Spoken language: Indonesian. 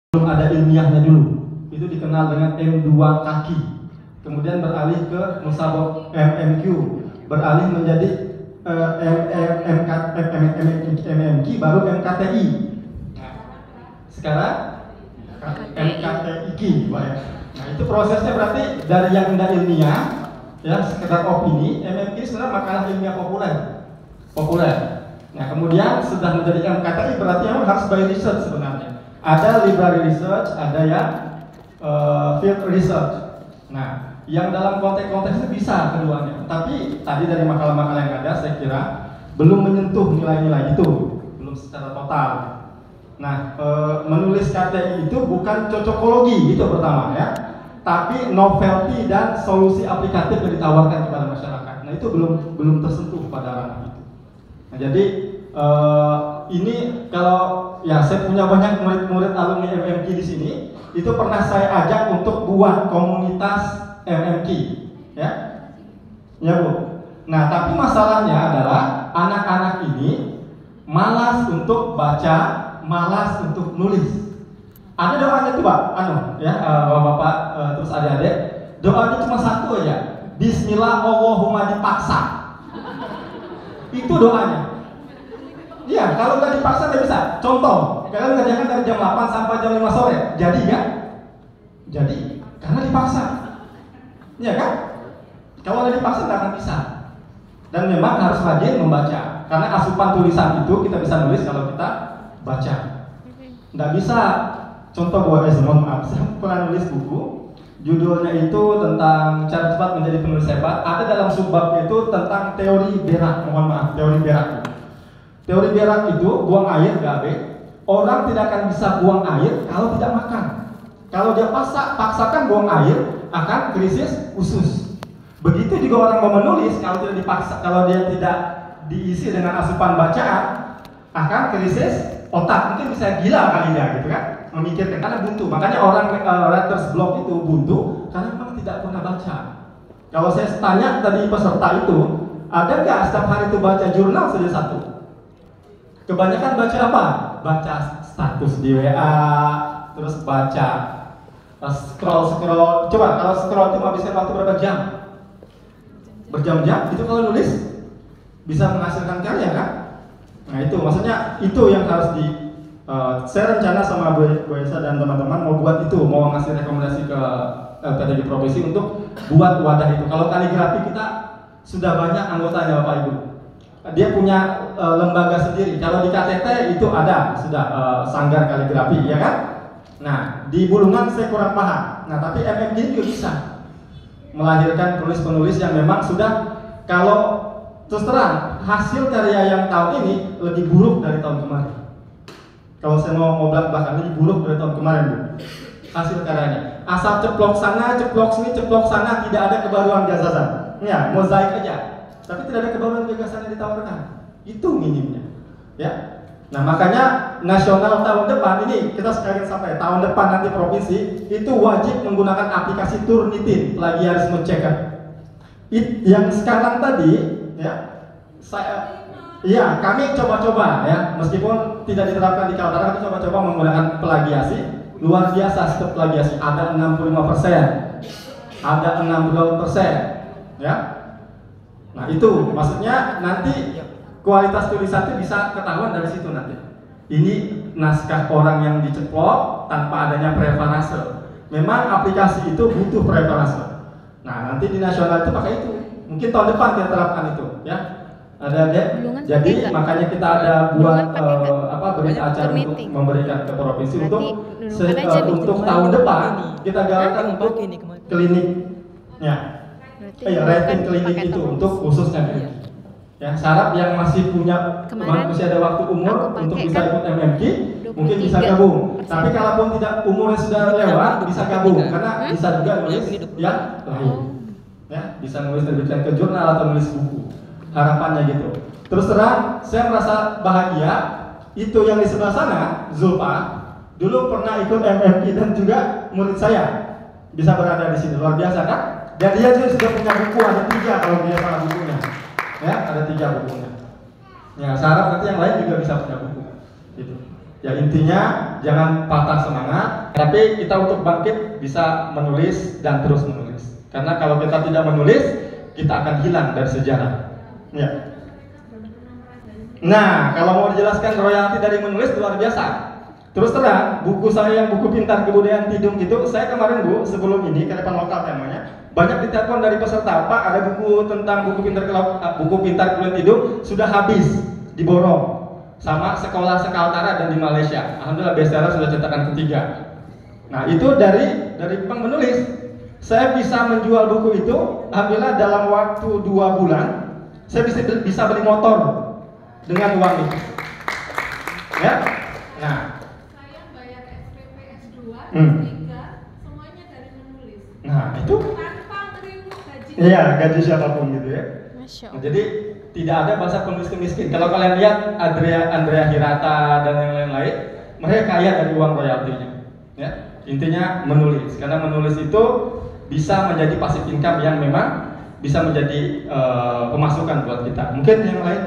belum ada ilmiahnya dulu. Itu dikenal dengan M2 kaki. Kemudian beralih ke musabaq MMQ, beralih menjadi MMQ, baru MKTI. Sekarang MKTIQ, Pak ya. Nah, itu prosesnya berarti dari yang tidak ilmiah, ya sekedar opini. MMQ sebenarnya makalah ilmiah populer. Nah, kemudian sudah menjadi MKTI berarti yang harus by research sebenarnya. Ada library research, ada yang field research. Nah, yang dalam konteks-konteks itu bisa keduanya. Tapi tadi dari makalah-makalah yang ada, saya kira belum menyentuh nilai-nilai itu, belum secara total. Nah, menulis KTI itu bukan cocokologi, itu pertama ya, tapi novelty dan solusi aplikatif yang ditawarkan kepada masyarakat. Nah, itu belum tersentuh pada ranah itu. Nah, jadi ini kalau ya saya punya banyak murid-murid alumni MMQ di sini, itu pernah saya ajak untuk buat komunitas MMQ, ya, ya Bu. Nah, tapi masalahnya adalah anak-anak ini malas untuk baca, malas untuk nulis. Ada doanya tuh Pak, ya, bapak-bapak terus adik-adik, doanya cuma satu aja, Bismillah Allahumma dipaksa. Itu doanya. Iya, kalau nggak dipaksa nggak bisa. Contoh, kalian ngerjakan dari jam 8 sampai jam 5 sore, jadi kan? Jadi, karena dipaksa. Iya kan? Kalau nggak dipaksa nggak akan bisa. Dan memang harus rajin membaca, karena asupan tulisan itu kita bisa nulis kalau kita baca. Nggak bisa. Contoh mohon maaf, saya pernah nulis buku, judulnya itu tentang cara cepat menjadi penulis hebat. Ada dalam subbab itu tentang teori berak. Mohon maaf, teori berak. Teori berak itu buang air GB. Orang tidak akan bisa buang air kalau tidak makan. Kalau dia paksakan buang air, akan krisis usus. Begitu juga orang mau menulis, kalau tidak dipaksa, kalau dia tidak diisi dengan asupan bacaan, akan krisis otak. Mungkin bisa gila kali ya, gitu kan? Memikirkan karena buntu. Makanya orang writer's block itu buntu karena memang tidak pernah baca. Kalau saya tanya tadi peserta itu, ada nggak setiap hari itu baca jurnal saja satu? Kebanyakan baca apa? Baca status di WA, terus baca scroll. Coba kalau scroll itu habiskan waktu berapa jam? Berjam-jam. Itu kalau nulis bisa menghasilkan karya kan? Nah itu maksudnya itu yang harus saya rencana sama Bu Esa dan teman-teman mau buat itu, mau ngasih rekomendasi ke LPDG Profesi untuk buat wadah itu. Kalau kaligrafi kita sudah banyak anggotanya Bapak Ibu. Dia punya lembaga sendiri. Kalau di KTT itu ada sudah sanggar kaligrafi, ya kan? Nah, di Bulungan saya kurang paham. Nah, tapi MMQ juga bisa melahirkan penulis-penulis yang memang sudah, kalau terus terang hasil karya yang tahun ini lebih buruk dari tahun kemarin. Kalau saya mau belak-belakan, lebih buruk dari tahun kemarin, Bu. Hasil karyanya. Asal ceplok sana, ceplok sini, ceplok sana, tidak ada kebaruan gagasan. Ya, mozaik aja. Tapi tidak ada kebaruan gagasan yang ditawarkan. Itu minimnya, ya. Nah makanya nasional tahun depan ini kita sekalian sampai tahun depan nanti provinsi itu wajib menggunakan aplikasi Turnitin plagiarisme checker. Yang sekarang tadi, ya, kami coba-coba ya, meskipun tidak diterapkan di Kaltara, kami coba-coba menggunakan plagiasi. Luar biasa step plagiasi, ada 65%, ada 62%, ya. Nah itu maksudnya nanti kualitas tulisan itu bisa ketahuan dari situ nanti. Ini naskah orang yang diceplok tanpa adanya preparase. Memang aplikasi itu butuh preparase. Nah nanti di nasional itu pakai itu. Mungkin tahun depan kita terapkan itu, ya. Ada deh. Jadi makanya kita ada buat berita acara untuk memberikan ke provinsi untuk tahun depan kita galakan untuk kliniknya. Rating klinik itu untuk khususnya ya, syarat yang masih masih ada waktu umur untuk bisa ikut MMQ mungkin bisa gabung. Tapi kalaupun tidak umurnya sudah lewat bisa gabung karena bisa juga nulis yang lain, ya bisa nulis terbitkan ke jurnal atau nulis buku. Harapannya gitu. Terus terang saya merasa bahagia itu yang di sebelah sana Zulfa dulu pernah ikut MMQ dan juga murid saya bisa berada di sini, luar biasa kan? Dan dia juga sudah punya buku, ada 3 kalau dia para bukunya, ya ada 3 bukunya. Ya, saya harap nanti yang lain juga bisa punya buku. Gitu. Ya intinya jangan patah semangat, tapi kita untuk bangkit bisa menulis dan terus menulis. Karena kalau kita tidak menulis, kita akan hilang dari sejarah. Ya. Nah, kalau mau dijelaskan royalti dari menulis luar biasa. Terus terang, buku saya yang buku pintar kebudayaan Tidung itu, saya kemarin Bu, sebelum ini Kearifan Lokal temanya, banyak ditelepon dari peserta, Pak ada buku tentang buku pintar kebudayaan Tidung sudah habis, diborong sama Sekolah Sekaltara dan di Malaysia. Alhamdulillah bestseller sudah cetakan ketiga. Nah itu dari menulis, saya bisa menjual buku itu, alhamdulillah dalam waktu 2 bulan, saya bisa beli motor dengan uang itu. Ya, nah. Saya bayar SPP S2, S3, semuanya dari menulis. Nah itu. Tanpa terima gaji. Iya, gaji siapapun gitu ya. Masya Allah. Jadi tidak ada bahasa pemiskin miskin. Kalau kalian lihat Andrea Hirata dan yang lain-lain, mereka kaya dari uang royaltinya. Ya, intinya menulis. Karena menulis itu bisa menjadi passive income yang memang bisa menjadi pemasukan buat kita. Mungkin yang lain